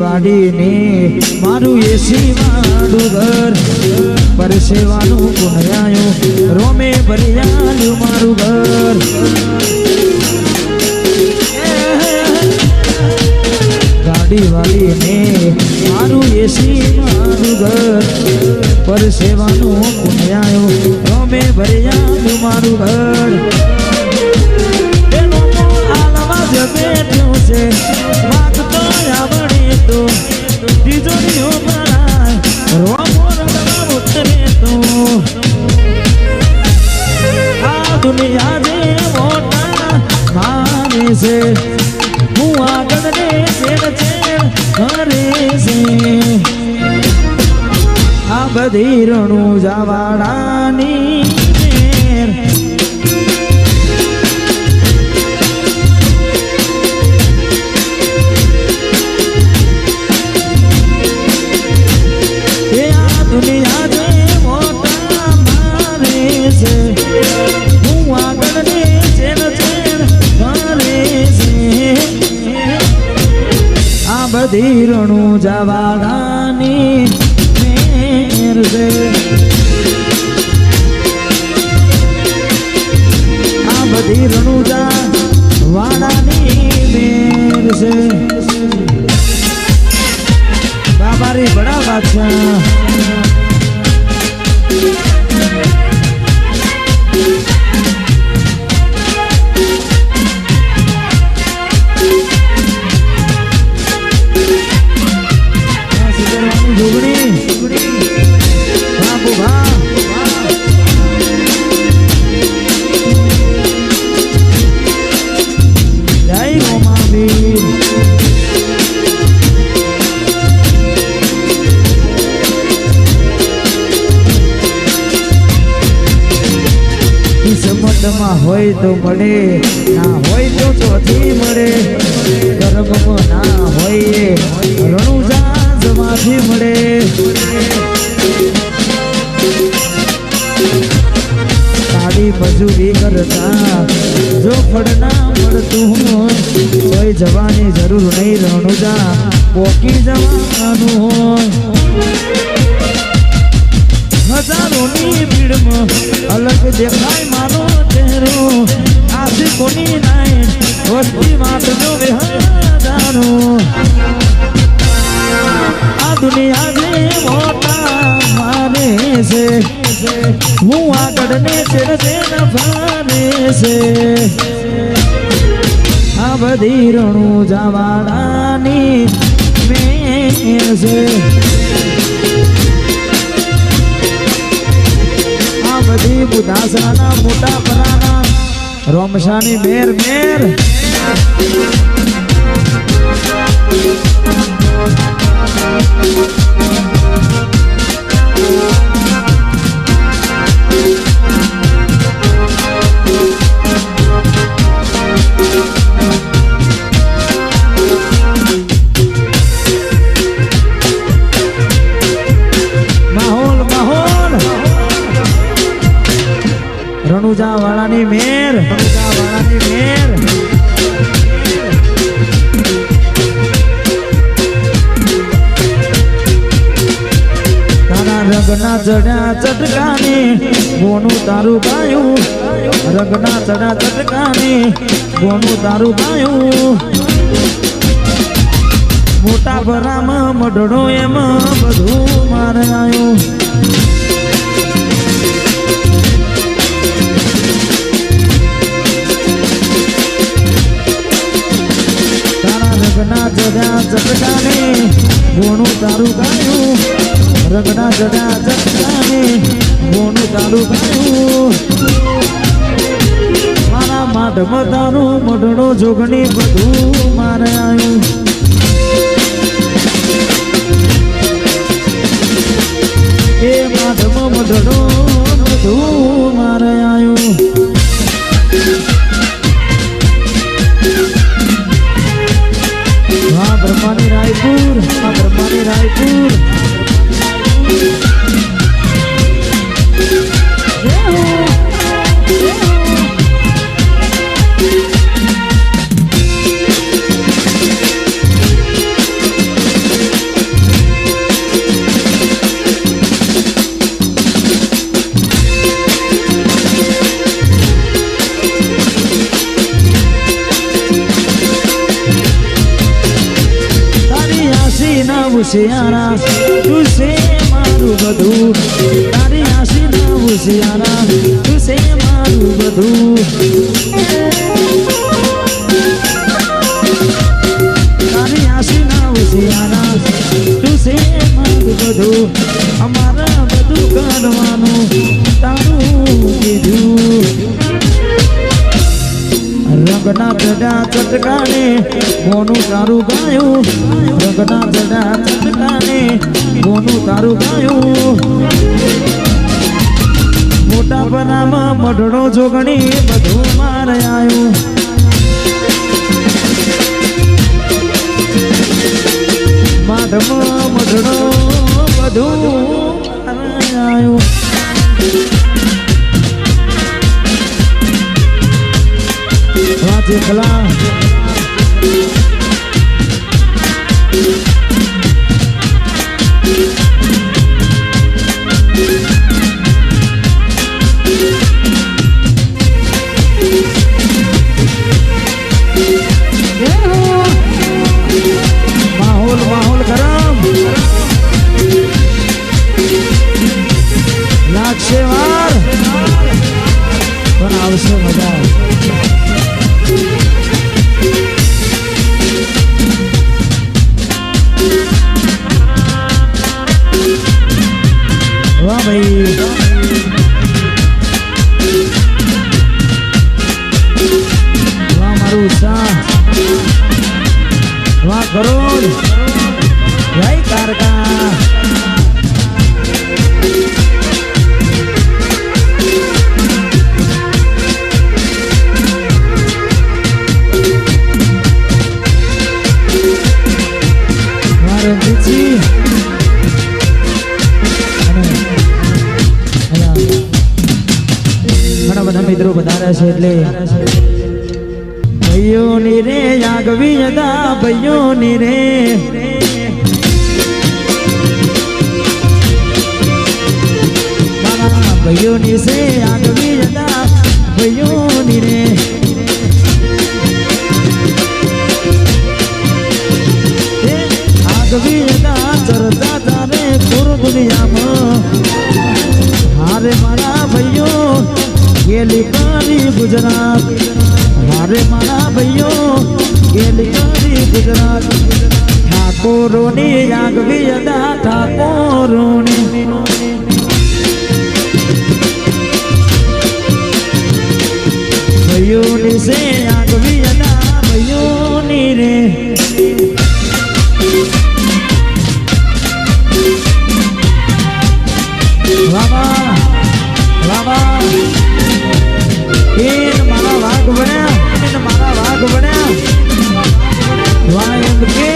વાડીને મારું એસી વાળું ઘર પરસેવાનું પુણ્યાયું રોમે ભરિયાયું મારું ઘર ગાડી વાળીને મારું એસી મારું ઘર પરસેવાનું પુણ્યાયું રોમે ભરિયાયું મારું ઘર એનો આલવા જ બેઠું છે માગતો આવડે તો તિજોરીઓ ભરાય રોમો રડવા ઉતરે તો આ દુનિયા જે મોટા માને છે હું આગળ ને ચેડ ચેડ કરે છે આ બધી રણું જાવાડાની દુનિયા જે મોટા મારે છે હું આગળ ને ચેડ ચેડ કરે છે આ બધી રણું જવાડાની મેર છે આ બધી રણું જવાડાની મેર છે બાબારી બડા બાદશાહ હોય તો મળે ના હોય તો ચોથી મળે કર્મમાં ના હોય રણુજા જમાથી મળે સાડી મજૂરી કરતા જો ફળ ના મળતું હોય કોઈ જવાની જરૂર નહીં રણુજા પોકી જવાનું હોય હજારોની ભીડમાં અલગ દેખાય મારો ચહેરો આશિકોની નાઈટ વસ્તી માટનો વિહાદાનો આ દુનિયા જે મોટા મારે છે હું આગળ ને ચેડ ચેડ ફરે છે આ બધી રણું જવાડાની મેર છે બધી બુધાસરાના મોટા પરાના રોમશાની મેર મેર રણુજા વાળાની મેર રણુજા વાળાની મેર તારા રંગના ચડ્યા ચટકાને બોનું તારું ગાયું રંગના ચડ્યા ચટકાને બોનું તારું ગાયું મોટા ભરામાં મઢડો એમાં બધું મારે આવ્યું રંગના જડ્યા ચટકાને બોનું તારું ગાયું રંગના જડ્યા ચટકાને બોનું તારું ગાયું મારા માટમાં તારું મઢડો જોગણી બધું મારે આવ્યું એ માટમાં મઢડો બધું મારે આવ્યું બ્રહ્માની રાયપુર બ્રહ્માની રાયપુર હોશિયારા તું છે મારું બધું તારી આશીના હોશિયારા તું છે મારું બધું તારી આશીના હોશિયારા તું છે મારું બધું અમારા બધું કરવાનું તારું કીધું રંગના ચડા ચટકાને મોનું તારું ગાયું રંગના ચડા ચટકાને મોનું તારું ગાયું મોટા બનામાં મઢડો જોગણી બધું મારે આવ્યું માઢમાં મઢડો બધું મારે આવ્યું જેકલા માહોલ ગરમ લાગશે વાર પણ આવશે મજા વાહ ભાઈ વાહ મારું ઉત્સાહ વાહ કરોડ જય કારકા વાહ રણજીતજી ઘણા બધા મિત્રો વધારે છે એટલે ભાઈઓની રે આગવી હતા ભાઈઓની રે ભાઈઓની છે આગવી હતા ભાઈઓની રે આગવી હતા ચરતા તારે પૂર દુનિયામાં હારે મારા ભાઈઓ ગેલી કરી ગુજરાત હારે મારા ભાઈઓ ગેલી કરી ગુજરાત ઠાકોરોની આગવી હતા ઠાકોરોની ભાઈઓની છે આગવી હતા ભાઈઓની રે વાવા વાવા એન મારા વાઘ બન્યા એન મારા વાઘ બન્યા વાહ એમ કે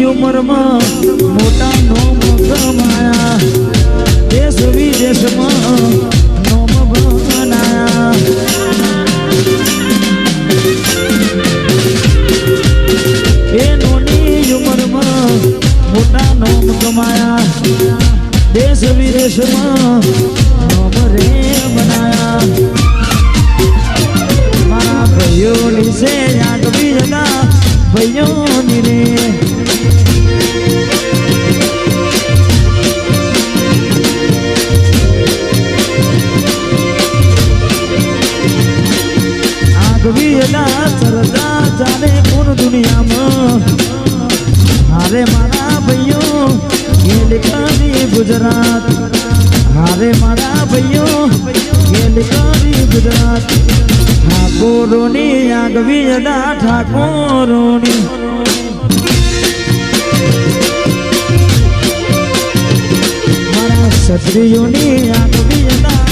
ઉંમરમાં મોટા નોમ કમાયા દેશ વિદેશમાં નોમ બનાયા એ નોની ઉંમરમાં મોટા નોમ કમાયા દેશ વિદેશમાં નોમ રે બનાયા મારા ભાઈઓની છે આગવી હતા ભાઈઓની રે ચરતા જાને પૂર દુનિયામાં હારે મારા ભાઈઓ ગેલી કરી ગુજરાત હારે મારા ભાઈઓ ગેલી કરી ગુજરાત ઠાકોરોની આગવી હતા ઠાકોરોની મારા ક્ષત્રિયોની આગવી હતા